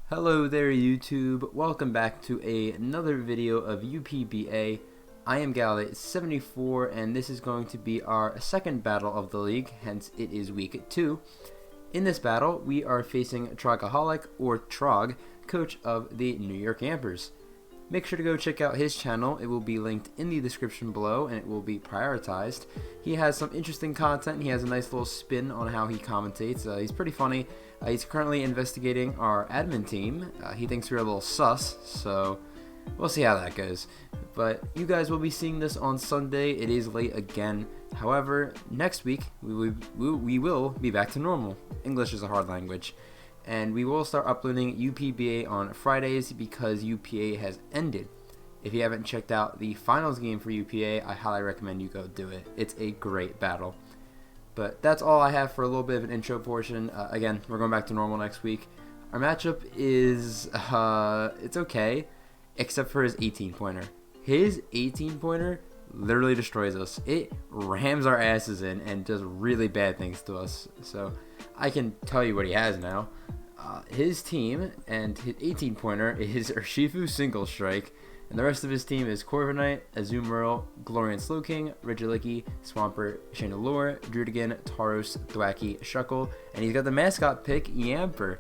Hello there YouTube, welcome back to another video of UPBA. I am Gallet74 and this is going to be our second battle of the league, hence it is week 2. In this battle we are facing Trogaholic, or Trog, coach of the New York Yampers. Make sure to go check out his channel, it will be linked in the description below and it will be prioritized. He has some interesting content, he has a nice little spin on how he commentates, he's pretty funny. He's currently investigating our admin team. He thinks we're a little sus, so we'll see how that goes. But you guys will be seeing this on Sunday. It is late again. However, next week we will be back to normal. English is a hard language. And we will start uploading UPBA on Fridays because UPA has ended. If you haven't checked out the finals game for UPA, I highly recommend you go do it. It's a great battle. But that's all I have for a little bit of an intro portion. Again, we're going back to normal next week. Our matchup is, it's okay, except for his 18-pointer. His 18-pointer literally destroys us. It rams our asses in and does really bad things to us. So I can tell you what he has now. His team and his 18-pointer is URSHIFU Single Strike. And the rest of his team is Corviknight, Azumarill, Glorian Slowking, Regieleki, Swampert, Chandelure, Drudigan, Tauros, Thwackey, Shuckle, and he's got the mascot pick, Yamper.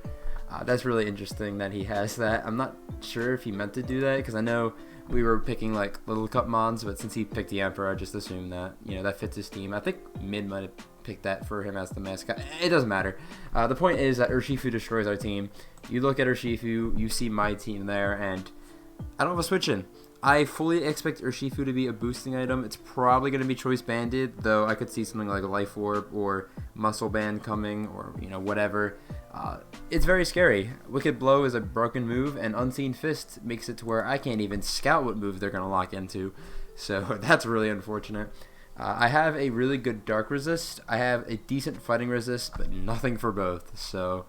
That's really interesting that he has that. I'm not sure if he meant to do that, because I know we were picking like Little Cup mons, but since he picked Yamper, I just assumed that, that fits his team. I think Mid might have picked that for him as the mascot. It doesn't matter. The point is that URSHIFU destroys our team. You look at URSHIFU, you see my team there, and I don't have a switch in. I fully expect URSHIFU to be a boosting item. It's probably going to be Choice Banded, though I could see something like a Life Orb or Muscle Band coming, or whatever. It's very scary. Wicked Blow is a broken move, and Unseen Fist makes it to where I can't even scout what move they're going to lock into. So that's really unfortunate. I have a really good Dark Resist. I have a decent Fighting Resist, but nothing for both. So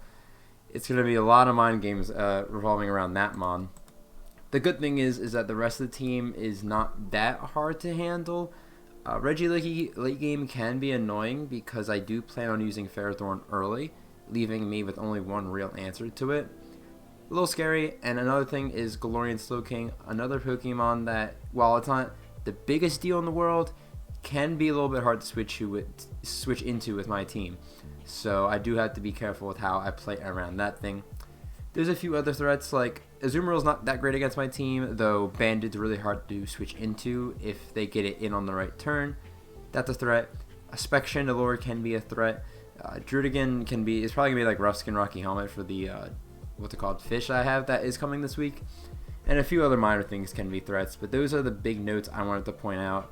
it's going to be a lot of mind games revolving around that mon. The good thing is that the rest of the team is not that hard to handle. Regieleki late game can be annoying because I do plan on using Ferrothorn early, leaving me with only one real answer to it. A little scary. And another thing is Glorian Slowking, another Pokemon that, while it's not the biggest deal in the world, can be a little bit hard to switch into with my team. So I do have to be careful with how I play around that thing. There's a few other threats, like Azumarill's not that great against my team, though Bandit's really hard to switch into if they get it in on the right turn. That's a threat. A Spec Chandelure can be a threat. Drudigan is probably going to be like Rough Skin Rocky Helmet for the, what's it called, fish I have that is coming this week. And a few other minor things can be threats, but those are the big notes I wanted to point out.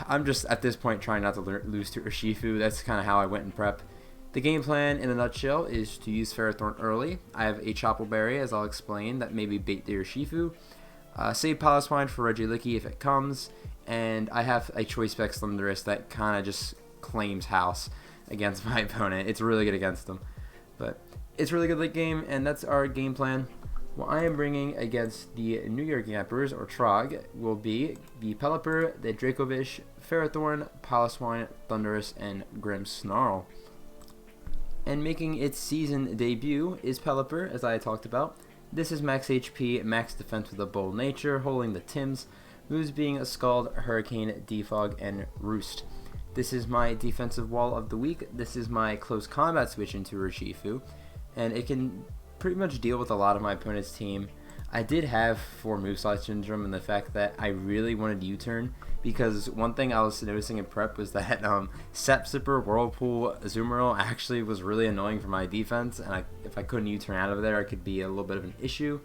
I'm just, at this point, trying not to lose to URSHIFU. That's kind of how I went in prep. The game plan in a nutshell is to use Ferrothorn early. I have a Choppleberry, as I'll explain, that maybe bait the URSHIFU. Save Piloswine for Regieleki if it comes. And I have a Choice Spec Slenderous that kind of just claims house against my opponent. It's really good against them. But it's really good late game, and that's our game plan. What I am bringing against the New York Yampers, or Trog, will be the Pelipper, the Dracovish, Ferrothorn, Piloswine, Thundurus, and Grimmsnarl. And making its season debut is Pelipper, as I talked about. This is max HP, max defense with a bold nature, holding the Tims, moves being a Scald, Hurricane, Defog, and Roost. This is my defensive wall of the week. This is my close combat switch into URSHIFU, and it can pretty much deal with a lot of my opponent's team. I did have 4 Moveslide Syndrome, and the fact that I really wanted U-turn, because one thing I was noticing in prep was that Sap Sipper, Whirlpool, Azumarill actually was really annoying for my defense, and if I couldn't U-turn out of there, it could be a little bit of an issue.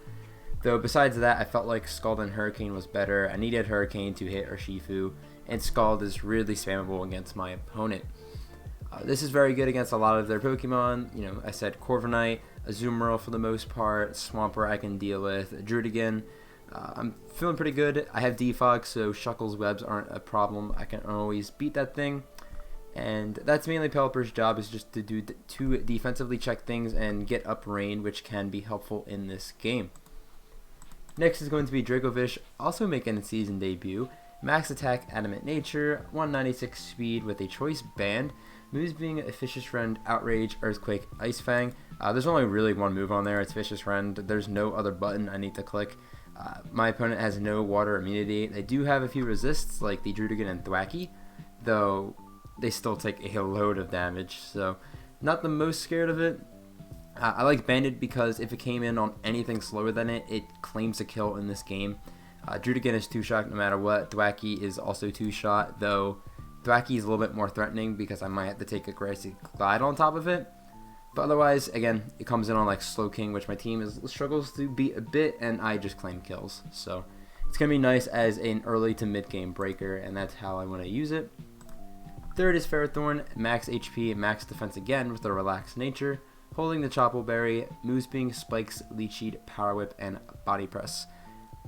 Though besides that, I felt like Scald and Hurricane was better. I needed Hurricane to hit URSHIFU, and Scald is really spammable against my opponent. This is very good against a lot of their Pokemon. I said Corviknight, Azumarill for the most part, Swampert I can deal with, Drudigan. I'm feeling pretty good. I have Defog, so Shuckle's webs aren't a problem. I can always beat that thing. And that's mainly Pelipper's job, is just to defensively check things and get up rain, which can be helpful in this game. Next is going to be Dracovish, also making a season debut. Max attack, adamant nature, 196 speed with a choice band. Moves being a Vicious Rend, Outrage, Earthquake, Ice Fang. There's only really one move on there. It's Vicious Rend. There's no other button I need to click. My opponent has no water immunity. They do have a few resists like the Drudigan and Thwackey, though they still take a load of damage, so not the most scared of it. I like Banded because if it came in on anything slower than it, it claims a kill in this game. Drudigan is 2-shot no matter what. Thwackey is also 2-shot, though Thwackey is a little bit more threatening because I might have to take a Grassy Glide on top of it. But otherwise, again, it comes in on like Slowking, which my team struggles to beat a bit, and I just claim kills. So it's going to be nice as an early to mid game breaker, and that's how I want to use it. Third is Ferrothorn, max HP, max defense again with a relaxed nature. Holding the Choppleberry, moves being Spikes, Leech Seed, Power Whip, and Body Press.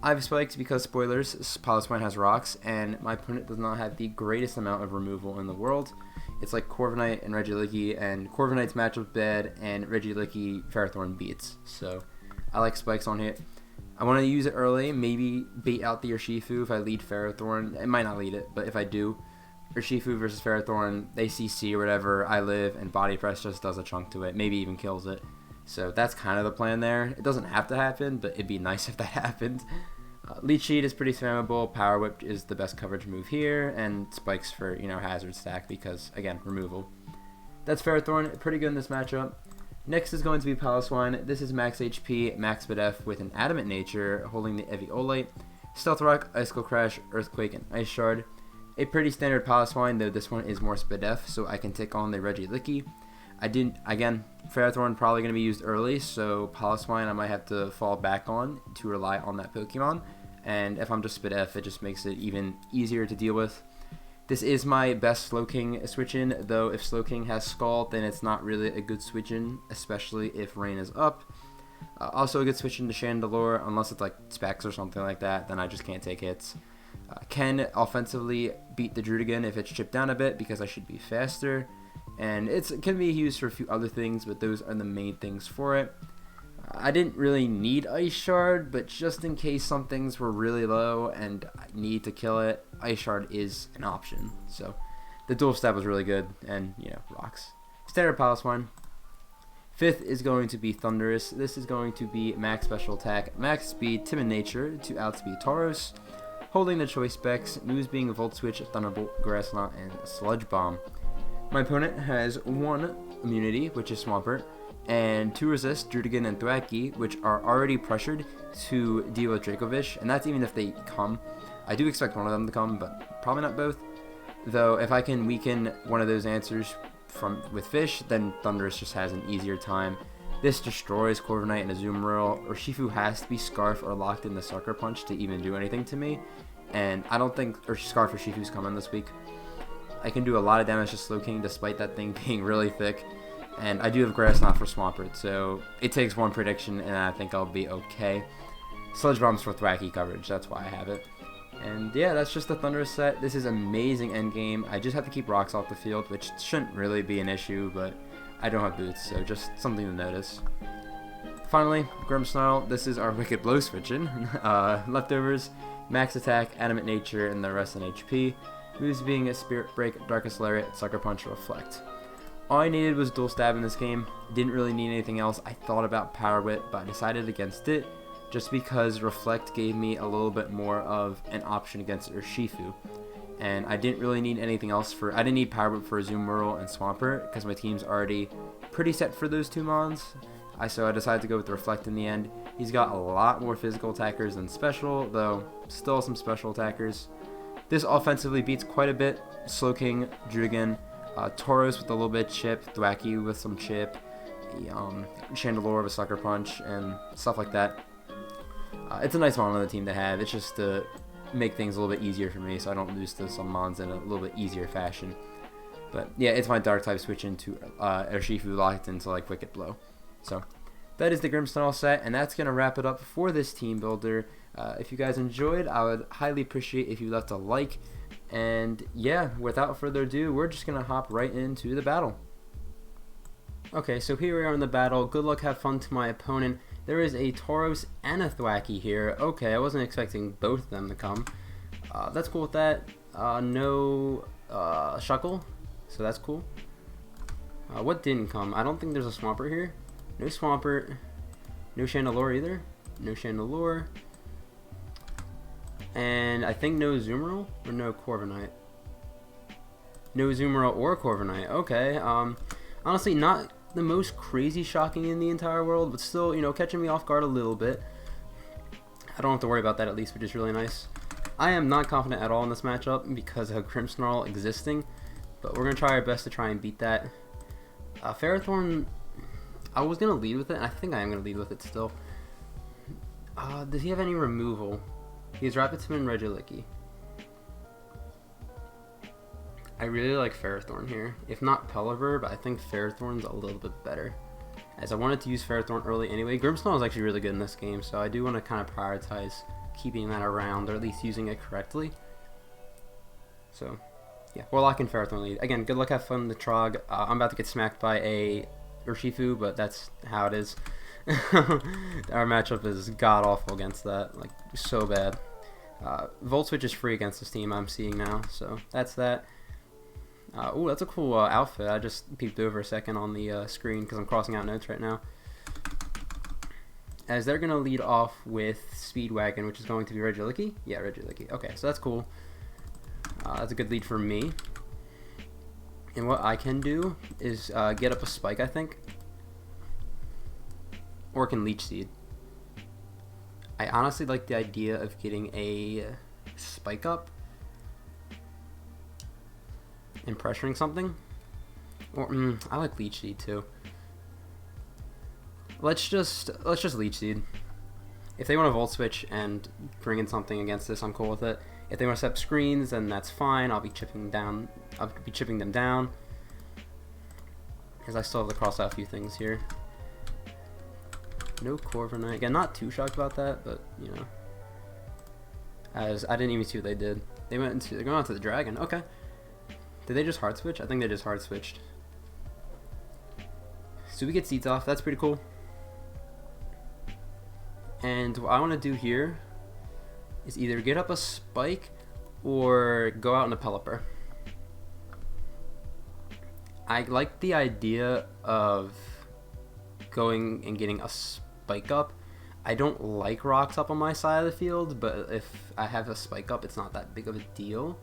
I have Spikes because, spoilers, Piloswine has rocks, and my opponent does not have the greatest amount of removal in the world. It's like Corviknight and Regieleki, and Corviknight's matchup bad, and Regieleki Ferrothorn beats. So I like Spikes on hit. I want to use it early, maybe bait out the URSHIFU if I lead Ferrothorn. It might not lead it, but if I do, URSHIFU versus Ferrothorn, they CC or whatever, I live, and Body Press just does a chunk to it, maybe even kills it. So that's kind of the plan there. It doesn't have to happen, but it'd be nice if that happened. Leech Seed is pretty spammable. Power Whip is the best coverage move here, and Spikes for, hazard stack because, again, removal. That's Ferrothorn, pretty good in this matchup. Next is going to be Piloswine. This is max HP, max BDF with an Adamant Nature, holding the Eviolite, Stealth Rock, Icicle Crash, Earthquake, and Ice Shard. A pretty standard Piloswine, though this one is more SPDF, so I can take on the Regieleki. Again, Ferrothorn probably going to be used early, so Piloswine I might have to fall back on to rely on that Pokemon. And if I'm just SPDF, it just makes it even easier to deal with. This is my best Slowking switch-in, though if Slowking has Scald, then it's not really a good switch-in, especially if Rain is up. Also a good switch-in to Chandelure, unless it's like Specs or something like that, then I just can't take hits. Can offensively beat the Drudigan if it's chipped down a bit because I should be faster. And it can be used for a few other things, but those are the main things for it. I didn't really need Ice Shard, but just in case some things were really low and I need to kill it, Ice Shard is an option. So the dual stab was really good, and rocks. Standard Piloswine. Fifth is going to be Thundurus. This is going to be max special attack, max speed, Timid Nature to outspeed Tauros. Holding the choice specs, moves being Volt Switch, Thunderbolt, Grass Knot, and Sludge Bomb. My opponent has 1 immunity, which is Swampert, and 2 resist, Drudigan and Thwackey, which are already pressured to deal with Dracovish, and that's even if they come. I do expect one of them to come, but probably not both. Though if I can weaken one of those answers with Fish, then Thundurus just has an easier time. This destroys Corviknight and Azumarill, or Shifu has to be Scarf or locked in the Sucker Punch to even do anything to me, and I don't think Scarf or Shifu's coming this week. I can do a lot of damage to Slowking despite that thing being really thick. And I do have Grass Knot for Swampert, so it takes 1 prediction and I think I'll be okay. Sludge Bomb's for Thwackey coverage, that's why I have it. And yeah, that's just the Thundurus set. This is amazing endgame. I just have to keep rocks off the field, which shouldn't really be an issue, but I don't have boots, so just something to notice. Finally, Grimmsnarl. This is our Wicked Blow switch-in. Leftovers, max attack, Adamant Nature, and the rest in HP. Moves being a Spirit Break, Darkest Lariat, Sucker Punch, Reflect. All I needed was dual stab in this game. Didn't really need anything else. I thought about Power Whip, but I decided against it just because Reflect gave me a little bit more of an option against URSHIFU. And I didn't really need anything else I didn't need Power Whip for Azumarill and Swampert because my team's already pretty set for those 2 mons. So I decided to go with the Reflect in the end. He's got a lot more physical attackers than special, though still some special attackers. This offensively beats quite a bit. Slowking, Drudigan, Tauros with a little bit of chip, Thwackey with some chip, Chandelure with Sucker Punch, and stuff like that. It's a nice mon on the team to have. It's just to make things a little bit easier for me so I don't lose to some mons in a little bit easier fashion. But yeah, it's my Dark type switch into URSHIFU locked into like Wicked Blow. So that is the Grimmsnarl set, and that's going to wrap it up for this team builder. If you guys enjoyed, I would highly appreciate if you left a like. And yeah, without further ado, we're just going to hop right into the battle. Okay, so here we are in the battle. Good luck, have fun to my opponent. There is a Tauros and a Thwackey here. Okay, I wasn't expecting both of them to come. That's cool with that. No Shuckle, so that's cool. What didn't come? I don't think there's a Swampert here. No Swampert. No Chandelure either. No Chandelure. And I think no Azumarill or no Corviknight. No Azumarill or Corviknight. Okay. Honestly, not the most crazy shocking in the entire world, but still, you know, catching me off guard a little bit. I don't have to worry about that at least, which is really nice. I am not confident at all in this matchup because of Grimmsnarl existing, but we're going to try our best to try and beat that. Ferrothorn, I was going to lead with it, and I think I am going to lead with it still. Does he have any removal? He has Rapid Spin, Regieleki. I really like Ferrothorn here. If not Pelipper, but I think Ferrothorn's a little bit better. As I wanted to use Ferrothorn early anyway. Grimmsnarl is actually really good in this game, so I do want to kind of prioritize keeping that around, or at least using it correctly. So, yeah, we're locking Ferrothorn lead. Again, good luck, have fun in the Trog. I'm about to get smacked by a URSHIFU, but that's how it is. Our matchup is god-awful against that, like, so bad. Volt Switch is free against this team I'm seeing now, so that's that. Ooh, that's a cool outfit. I just peeped over a second on the screen because I'm crossing out notes right now. As they're going to lead off with Speedwagon, which is going to be Regieleki. Yeah, Regieleki. Okay, so that's cool. That's a good lead for me. And what I can do is get up a Spike, I think. Or can Leech Seed. I honestly like the idea of getting a Spike up and pressuring something. Or I like Leech Seed too. Let's just Leech Seed. If they want to Volt Switch and bring in something against this, I'm cool with it. If they want to set up screens, then that's fine. I'll be chipping down. I'll be chipping them down. Because I still have to cross out a few things here. No Corviknight. Again, not too shocked about that, but you know. As I didn't even see what they did. They're going on to the Dragon. Okay. Did they just hard switch? I think they just hard switched. So we get Seeds off. That's pretty cool. And what I want to do here is either get up a Spike or go out in a Pelipper. I like the idea of going and getting a Spike up. I don't like rocks up on my side of the field, but if I have a Spike up, it's not that big of a deal.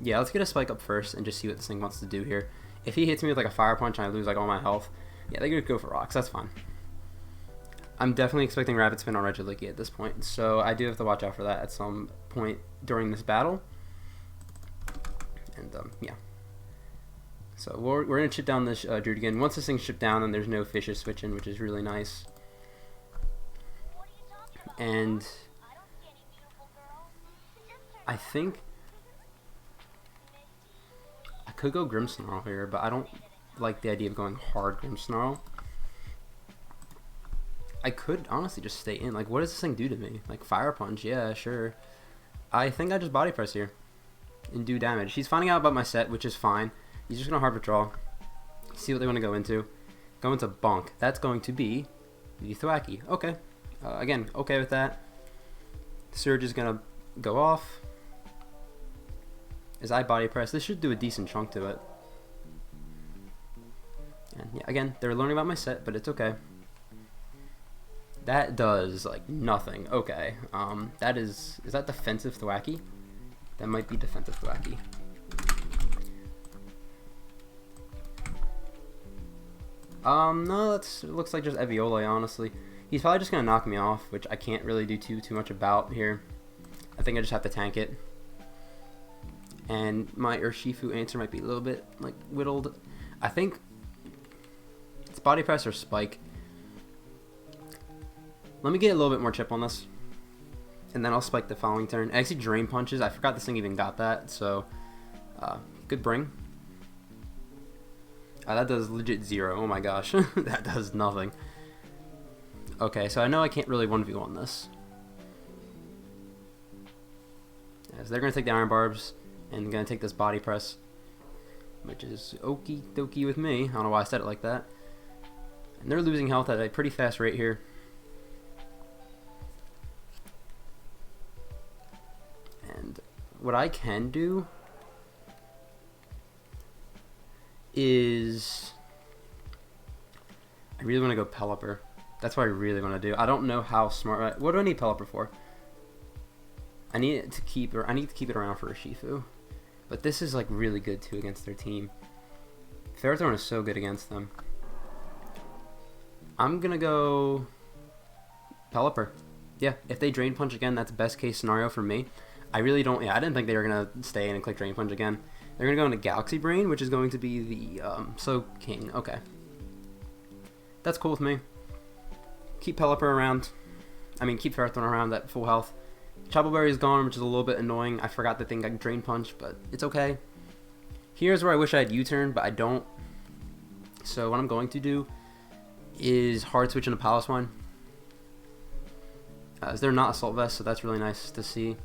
Yeah, let's get a Spike up first and just see what this thing wants to do here. If he hits me with like a Fire Punch and I lose like all my health, yeah, they're gonna go for rocks. That's fine. I'm definitely expecting Rapid Spin on Regieleki at this point, so I do have to watch out for that at some point during this battle. And yeah. So we're gonna chip down this Druid again. Once this thing's chipped down, then there's no fishes switching, which is really nice. And I think I could go Grimmsnarl here, but I don't like the idea of going hard Grimmsnarl. I could honestly just stay in. Like, what does this thing do to me? Like, Fire Punch, yeah, sure. I think I just Body Press here and do damage. He's finding out about my set, which is fine. He's just going to Hard Withdraw. See what they want to go into. Go into Bonk. That's going to be the Thwackey. Okay. Again, okay with that. Surge is going to go off. As I Body Press, this should do a decent chunk to it. And yeah, again, they're learning about my set, but it's okay. That does like nothing. Okay. Is that defensive Thwackey? That might be defensive Thwackey. No, it looks like just Eviole, honestly. He's probably just gonna knock me off, which I can't really do too much about here. I think I just have to tank it. And my URSHIFU answer might be a little bit like whittled. I think it's Body Press or Spike. Let me get a little bit more chip on this, and then I'll Spike the following turn. I actually Drain Punches. I forgot this thing even got that, so good bring. That does legit 0. Oh my gosh, that does nothing. Okay, so I know I can't really 1v1 this. As they're going to take the Iron Barbs and going to take this Body Press, which is okie dokie with me. I don't know why I said it like that. And they're losing health at a pretty fast rate here. And what I can do is... I really want to go Pelipper. That's what I really want to do. I don't know how smart... What do I need Pelipper for? I need it to keep... Or I need to keep it around for URSHIFU. But this is like really good too against their team. Ferrothorn is so good against them. I'm going to go... Pelipper. Yeah, if they Drain Punch again, that's best case scenario for me. I really don't... Yeah, I didn't think they were going to stay in and click Drain Punch again. They're going to go into Galaxy Brain, which is going to be the Soak King. Okay. That's cool with me. Keep Pelipper around. I mean, keep Ferrothorn around at full health. Chapel Berry is gone, which is a little bit annoying. I forgot the thing got Drain Punch, but it's okay. Here's where I wish I had U-Turn, but I don't. So what I'm going to do is hard switch into Piloswine. They're not Assault Vest, so that's really nice to see.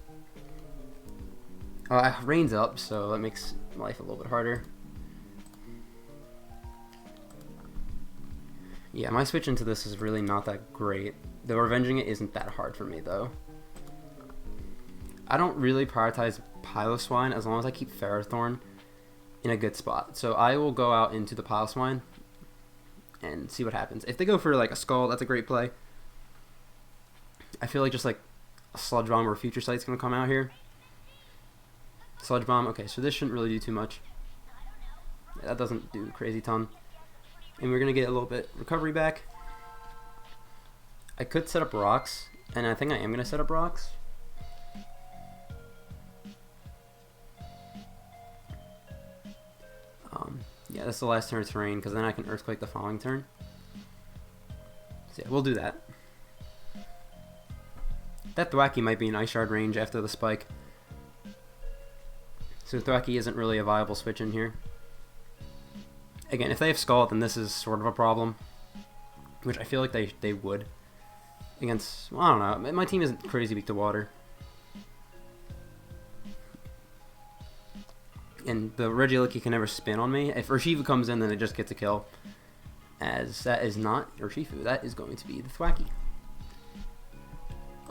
Rain's up, so that makes life a little bit harder. Yeah, my switch into this is really not that great. Though Revenging it isn't that hard for me, though. I don't really prioritize Piloswine as long as I keep Ferrothorn in a good spot. So I will go out into the Piloswine and see what happens. If they go for like a Skull, that's a great play. I feel like just like a Sludge Bomb or Future Sight's going to come out here. Sludge Bomb, okay, so this shouldn't really do too much. Yeah, that doesn't do a crazy ton. And we're going to get a little bit recovery back. I could set up Rocks, and I think I am going to set up Rocks. Yeah, that's the last turn of terrain, because then I can Earthquake the following turn. So yeah, we'll do that. That Thwackey might be an Ice Shard range after the spike. So Thwackey isn't really a viable switch in here. Again, if they have Skull, then this is sort of a problem. Which I feel like they would. Against, well, I don't know. My team isn't crazy weak to water. And the Regieleki can never spin on me. If URSHIFU comes in, then it just gets a kill. As that is not URSHIFU. That is going to be the Thwackey.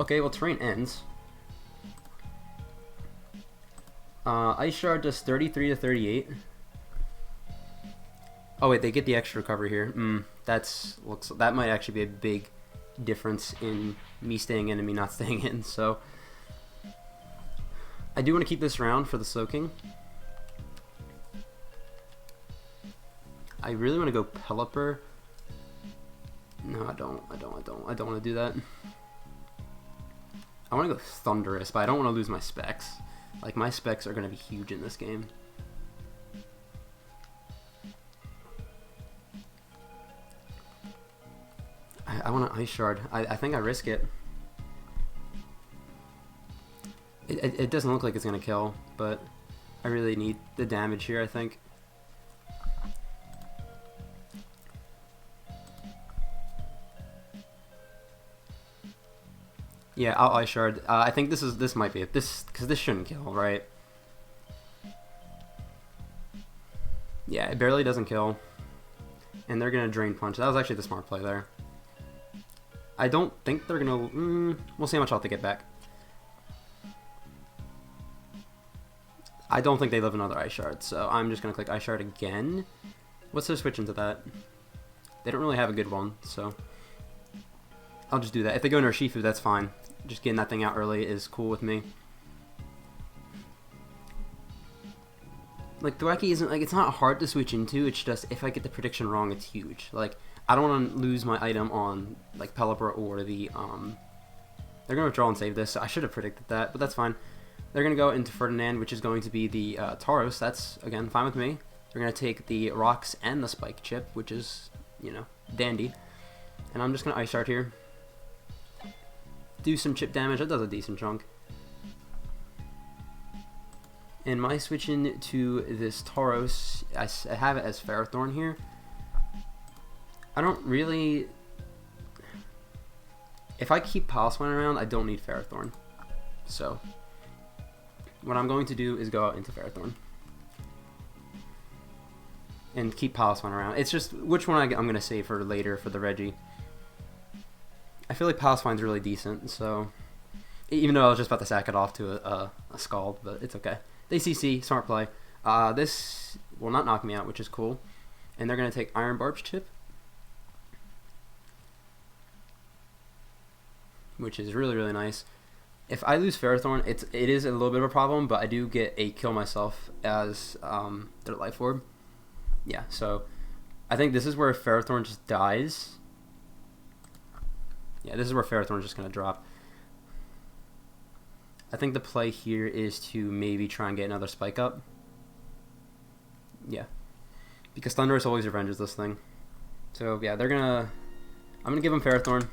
Okay, well, terrain ends. Ice Shard does 33 to 38. Oh wait, they get the extra recovery here. That might actually be a big difference in me staying in and me not staying in. So I do want to keep this round for the soaking. I really want to go Pelipper. No, I don't want to do that. I want to go Thunderous, but I don't want to lose my specs. Like, my specs are going to be huge in this game. I want to Ice Shard. I think I risk it. It doesn't look like it's going to kill, but I really need the damage here, I think. Yeah, I'll Ice Shard. I think this might be it. Because this shouldn't kill, right? Yeah, it barely doesn't kill. And they're gonna Drain Punch. That was actually the smart play there. I don't think they're gonna... we'll see how much health they get back. I don't think they live another Ice Shard, so I'm just gonna click Ice Shard again. What's their switch into that? They don't really have a good one, so... I'll just do that. If they go into URSHIFU, that's fine. Just getting that thing out early is cool with me. Like, Thwackey isn't, like, it's not hard to switch into, it's just, if I get the prediction wrong, it's huge. Like, I don't want to lose my item on, like, Pelipper or the, they're going to withdraw and save this, so I should have predicted that, but that's fine. They're going to go into Ferdinand, which is going to be the, Tauros. That's, again, fine with me. They're going to take the Rocks and the Spike Chip, which is, you know, dandy. And I'm just going to Ice Shard here. Do some chip damage. That does a decent chunk. And my switching to this Tauros, I have it as Ferrothorn here. I don't really... If I keep Piloswine around, I don't need Ferrothorn. So, what I'm going to do is go out into Ferrothorn. And keep Piloswine around. It's just which one I'm going to save for later for the Regi. I feel like Piloswine's really decent, so... Even though I was just about to sack it off to a Scald, but it's okay. They CC, smart play. This will not knock me out, which is cool. And they're going to take Iron Barb's chip, which is really, really nice. If I lose Ferrothorn, it is a little bit of a problem, but I do get a kill myself as their life orb. Yeah, so I think this is where Ferrothorn just dies. Yeah, this is where Ferrothorn is just going to drop. I think the play here is to maybe try and get another spike up. Yeah, because Thundurus always revenges this thing. So yeah, I'm gonna give him Ferrothorn.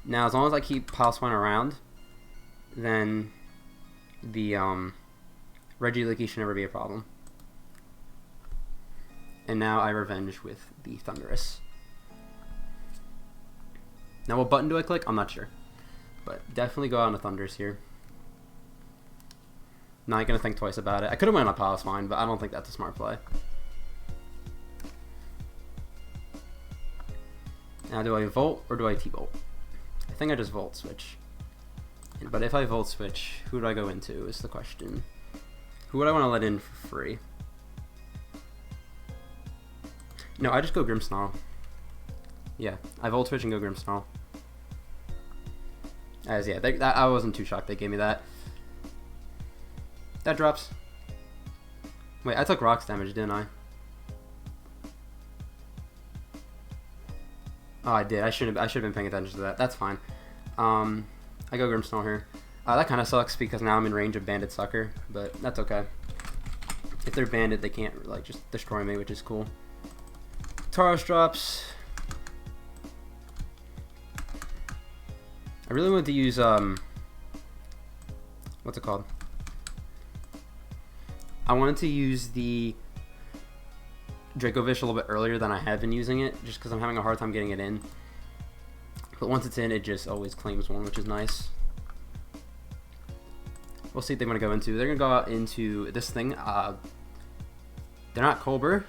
Now, as long as I keep Piloswine around, then the Regieleki should never be a problem. And now I revenge with the Thundurus. Now, what button do I click? I'm not sure. But definitely go out on a Thundurus here. Not going to think twice about it. I could have went on a Piloswine, but I don't think that's a smart play. Now, do I Volt or do I T-Bolt? I think I just Volt Switch. But if I Volt Switch, who do I go into is the question. Who would I want to let in for free? No, I just go Grimmsnarl. Yeah, I Volt Switch and go Grimmsnarl. As yeah, I wasn't too shocked they gave me that. That drops. Wait, I took rocks damage, didn't I? Oh, I did. I should have been paying attention to that. That's fine. I go Grimmsnarl here. That kind of sucks because now I'm in range of Bandit Sucker, but that's okay. If they're Bandit, they can't like just destroy me, which is cool. Tauros drops. I really wanted to use what's it called? I wanted to use the Dracovish a little bit earlier than I had been using it, just because I'm having a hard time getting it in. But once it's in, it just always claims one, which is nice. We'll see what they want to go into. They're going to go out into this thing. They're not Colbur.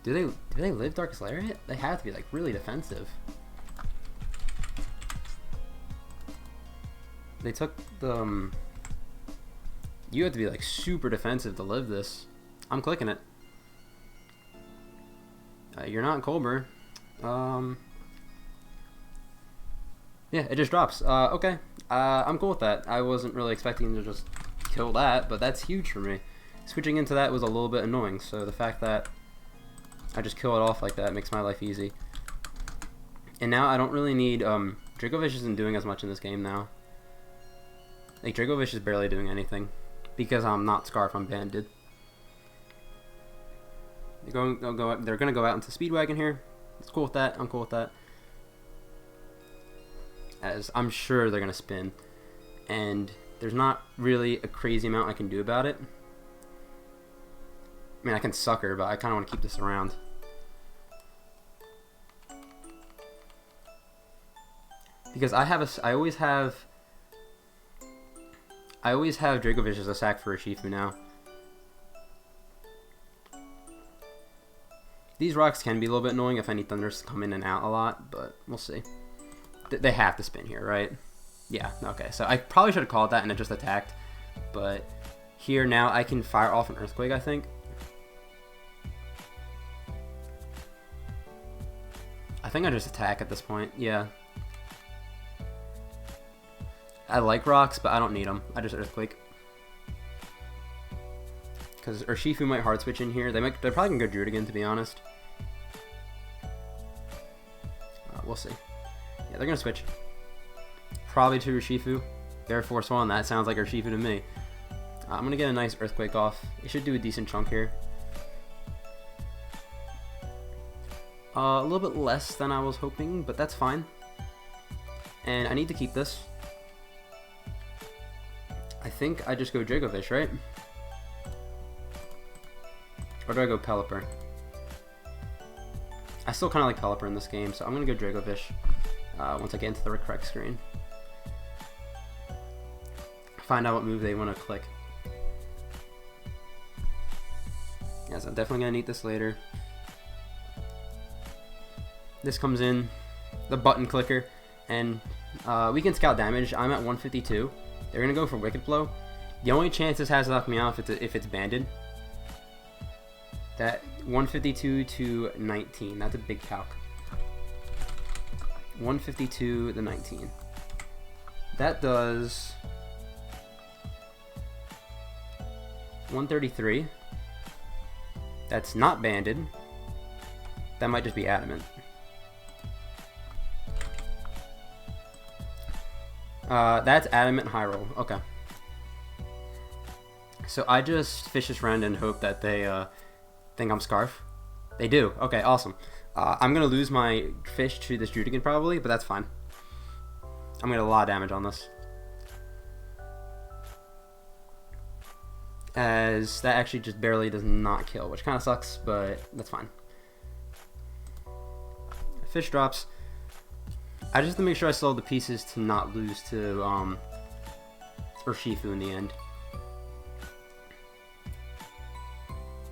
Do they live Darkest Lariat? They have to be like really defensive. They took the you have to be like super defensive to live this. I'm clicking it. You're not Colbur. Yeah, it just drops. Okay. I'm cool with that. I wasn't really expecting to just kill that, but that's huge for me. Switching into that was a little bit annoying, so the fact that I just kill it off like that makes my life easy. And now I don't really need Dracovish isn't doing as much in this game now. Like Dracovish is barely doing anything because I'm not Scarf, I'm Banded. They're gonna go out into Speedwagon here. It's cool with that. I'm cool with that. As I'm sure they're gonna spin, and there's not really a crazy amount I can do about it. I mean, I can Sucker, but I kind of want to keep this around. Because I always have Dracovish as a sack for Urshifu now. These rocks can be a little bit annoying if I need Thunders to come in and out a lot, but we'll see. They have to spin here, right? Yeah, okay. So I probably should have called that and it just attacked. But here now I can fire off an Earthquake, I think. I think I just attack at this point, yeah. I like rocks, but I don't need them. I just Earthquake. Because Urshifu might hard switch in here. They're probably gonna go Druid again, to be honest. We'll see. Yeah, they're gonna switch. Probably to Urshifu. Air Force 1. That sounds like Urshifu to me. I'm gonna get a nice Earthquake off. It should do a decent chunk here. A little bit less than I was hoping, but that's fine. And I need to keep this. I think I just go Dracovish, right? Or do I go Pelipper? I still kind of like Pelipper in this game, so I'm going to go Dracovish once I get into the correct screen. Find out what move they want to click. Yes, I'm definitely going to need this later. This comes in, the button clicker, and Weakened Scout damage, I'm at 152. They're going to go for Wicked Blow. The only chance this has to knock me out if it's banded. That 152 to 19. That's a big calc. 152 to 19. That does 133. That's not banded. That might just be adamant. That's adamant high roll. Okay. So I just fish this friend and hope that they think I'm Scarf. They do. Okay, awesome. I'm gonna lose my fish to this Judigan probably, but that's fine. I'm gonna get a lot of damage on this. As that actually just barely does not kill, which kind of sucks, but that's fine. Fish drops. I just have to make sure I still have the pieces to not lose to URSHIFU in the end.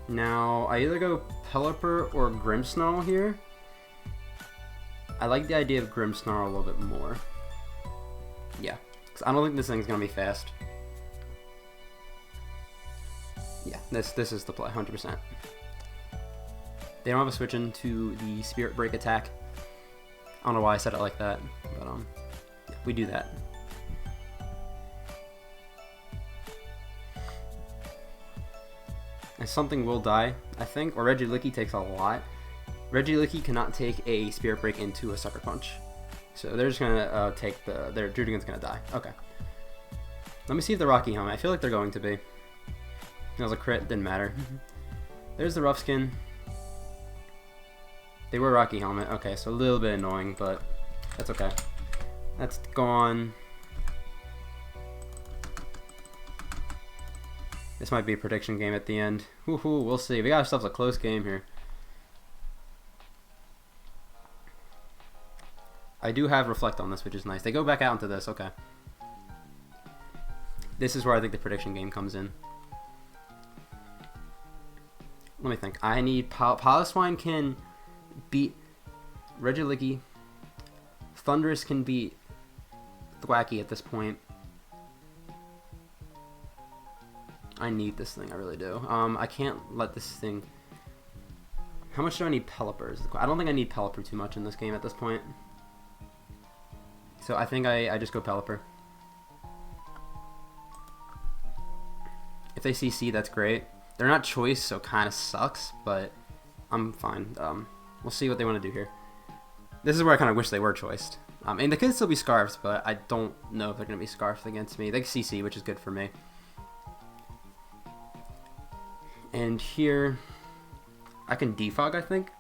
Now, I either go Pelipper or Grimmsnarl here. I like the idea of Grimmsnarl a little bit more. Yeah, because I don't think this thing's going to be fast. Yeah, this is the play, 100%. They don't have a switch into the Spirit Break attack. I don't know why I said it like that, but yeah, we do that. And something will die, I think, or Regieleki takes a lot. Regieleki cannot take a Spirit Break into a Sucker Punch. So they're just gonna take their Judigan's gonna die. Okay. Let me see if the Rocky Helmet, I feel like they're going to be. It was a crit, didn't matter. There's the Rough Skin. They were Rocky Helmet. Okay, so a little bit annoying, but that's okay. That's gone. This might be a prediction game at the end. Woohoo, we'll see. We got ourselves a close game here. I do have Reflect on this, which is nice. They go back out into this. Okay. This is where I think the prediction game comes in. Let me think. I need Piloswine can beat Regieleki. Thundurus can beat Thwackey at this point. I need this thing, I really do. I can't let this thing... How much do I need Pelipper? I don't think I need Pelipper too much in this game at this point. So I think I just go Pelipper. If they CC, that's great. They're not choice, so kind of sucks, but I'm fine. We'll see what they want to do here. This is where I kind of wish they were choiced. And they could still be Scarfs, but I don't know if they're going to be Scarfed against me. They can CC, which is good for me. And here, I can defog, I think.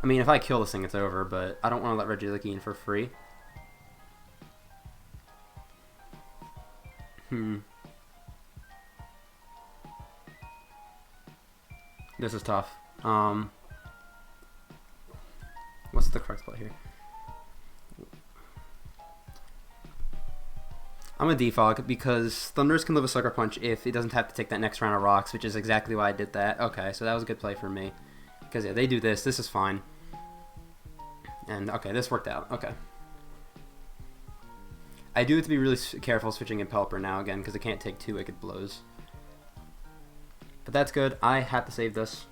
I mean, if I kill this thing, it's over, but I don't want to let Regieleki in for free. This is tough. What's the correct play here? I'm a defog because Thundurus can live a Sucker Punch if it doesn't have to take that next round of rocks, which is exactly why I did that. Okay, so that was a good play for me. Because, yeah, they do this. This is fine. And, okay, this worked out. Okay. I do have to be really careful switching in Pelipper now again because it can't take 2 Wicked Blows. But that's good. I have to save this.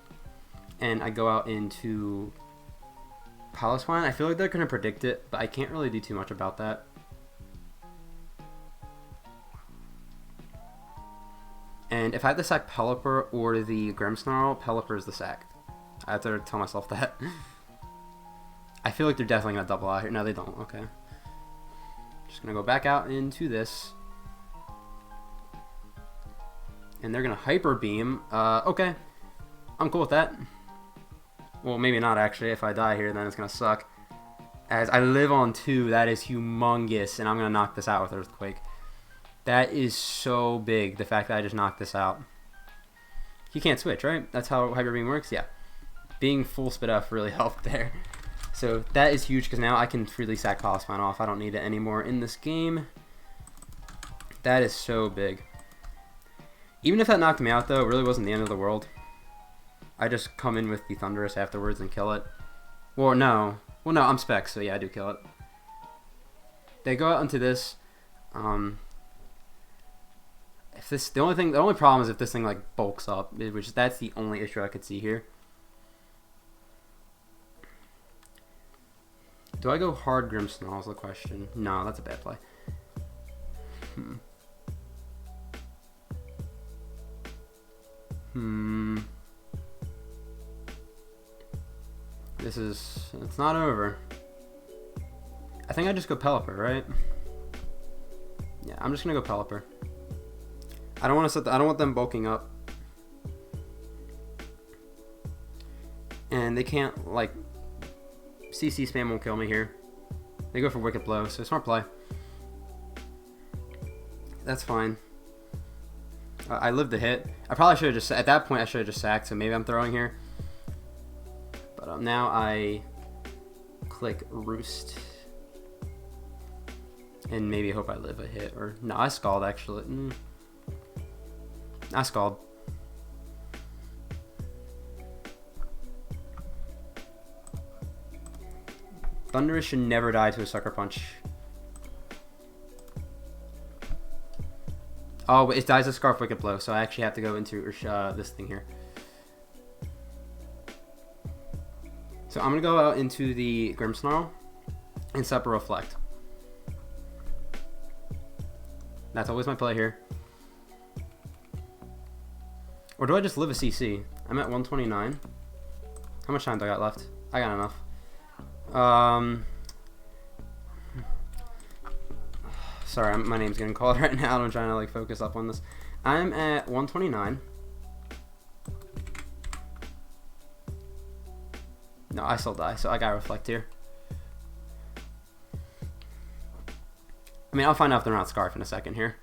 And I go out into Piloswine. I feel like they're going to predict it, but I can't really do too much about that. And if I have to sack Pelipper or the Grimmsnarl, Pelipper is the sack. I have to tell myself that. I feel like they're definitely going to double out here. No, they don't. Okay. Just going to go back out into this. And they're going to Hyper Beam. Okay. I'm cool with that. Well, maybe not actually. If I die here, then it's going to suck. As I live on 2, that is humongous. And I'm going to knock this out with Earthquake. That is so big, the fact that I just knocked this out. He can't switch, right? That's how Hyper Beam works? Yeah. Being full spit up really helped there. So that is huge because now I can freely sack Piloswine off. I don't need it anymore in this game. That is so big. Even if that knocked me out, though, it really wasn't the end of the world. I just come in with the Thunderous afterwards and kill it. Well, no. Well, no, I'm Spec, so yeah, I do kill it. They go out into this. The only problem is if this thing like bulks up, which that's the only issue I could see here. Do I go hard Grimmsnarl is the question. No, that's a bad play. It's not over. I think I just go Pelipper, right? Yeah, I'm just gonna go Pelipper. I don't want to I don't want them bulking up. And they can't, like, CC spam won't kill me here. They go for Wicked Blow, so smart play. That's fine. I lived the hit. I probably should have just, at that point, I should have just sacked, so maybe I'm throwing here. But now I click Roost. And maybe hope I live a hit. Or, no, I Scald, actually. I Scald. Thunderous should never die to a Sucker Punch. Oh, but it dies to Scarf Wicked Blow, so I actually have to go into this thing here. So I'm going to go out into the Grimmsnarl and set up a Reflect. That's always my play here. Or do I just live a CC? I'm at 129. How much time do I got left? I got enough. Sorry, my name's getting called right now. I'm trying to like focus up on this. I'm at 129. No, I still die, so I gotta Reflect here. I mean, I'll find out if they're not Scarf in a second here.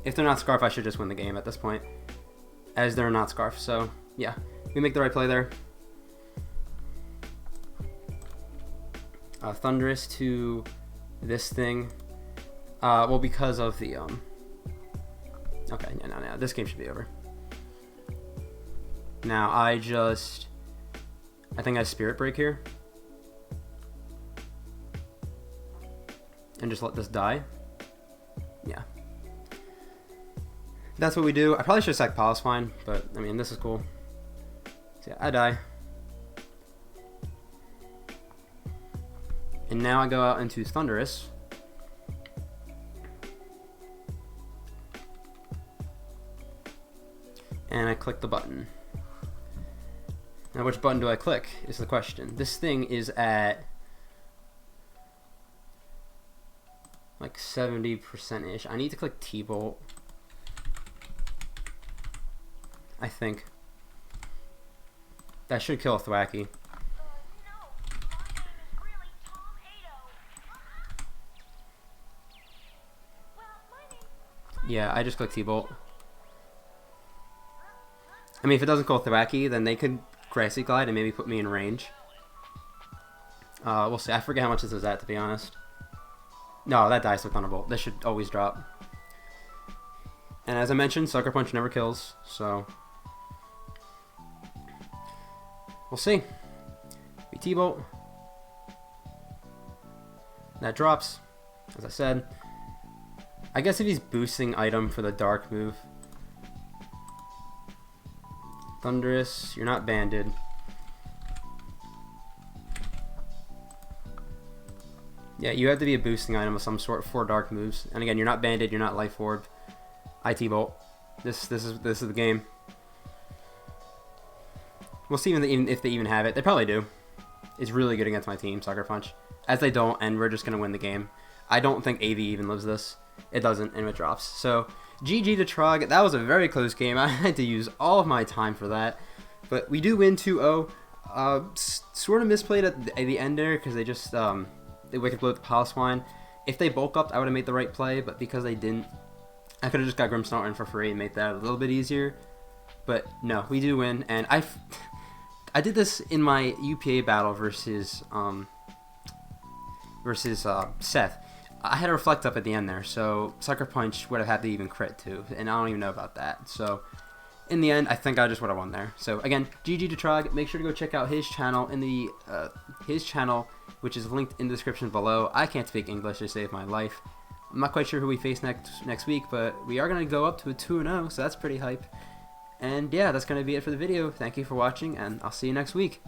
If they're not Scarf, I should just win the game at this point, as they're not Scarf. So yeah, we make the right play there. Thunderous to this thing. Well, because of the okay, no, this game should be over. Now I think I Spirit Break here, and just let this die. Yeah, that's what we do. I probably should have sacked Polisfine, but I mean, this is cool. So yeah, I die. And now I go out into Thunderous. And I click the button. Now which button do I click is the question. This thing is at like 70%-ish. I need to click T-Bolt, I think. That should kill a Thwacky. Yeah, I just clicked T-Bolt. I mean, if it doesn't kill Thwacky, then they could Grassy Glide and maybe put me in range. We'll see. I forget how much this is at, to be honest. No, that dies with Thunderbolt. This should always drop. And as I mentioned, Sucker Punch never kills, so we'll see. We T-Bolt. That drops, as I said. I guess if he's boosting item for the dark move. Thunderous, you're not banded. Yeah, you have to be a boosting item of some sort for dark moves. And again, you're not banded, you're not life orb. I T-Bolt. This is the game. We'll see if they even have it. They probably do. It's really good against my team, Sucker Punch. As they don't, and we're just gonna win the game. I don't think AV even lives this. It doesn't, and it drops. So, GG to Trog. That was a very close game. I had to use all of my time for that. But we do win 2-0. Sort of misplayed at the end there, because they just, they Wicked Blow the Poliswine. If they bulk up, I would have made the right play, but because they didn't, I could have just got Grimmsnarl in for free and made that a little bit easier. But no, we do win, and I did this in my UPA battle versus Seth. I had a reflect up at the end there, so Sucker Punch would have had to even crit too, and I don't even know about that. So in the end, I think I just would have won there. So again, GG to Trog. Make sure to go check out his channel which is linked in the description below. I can't speak English to save my life. I'm not quite sure who we face next week, but we are gonna go up to a 2-0, so that's pretty hype. And yeah, that's gonna be it for the video. Thank you for watching, and I'll see you next week.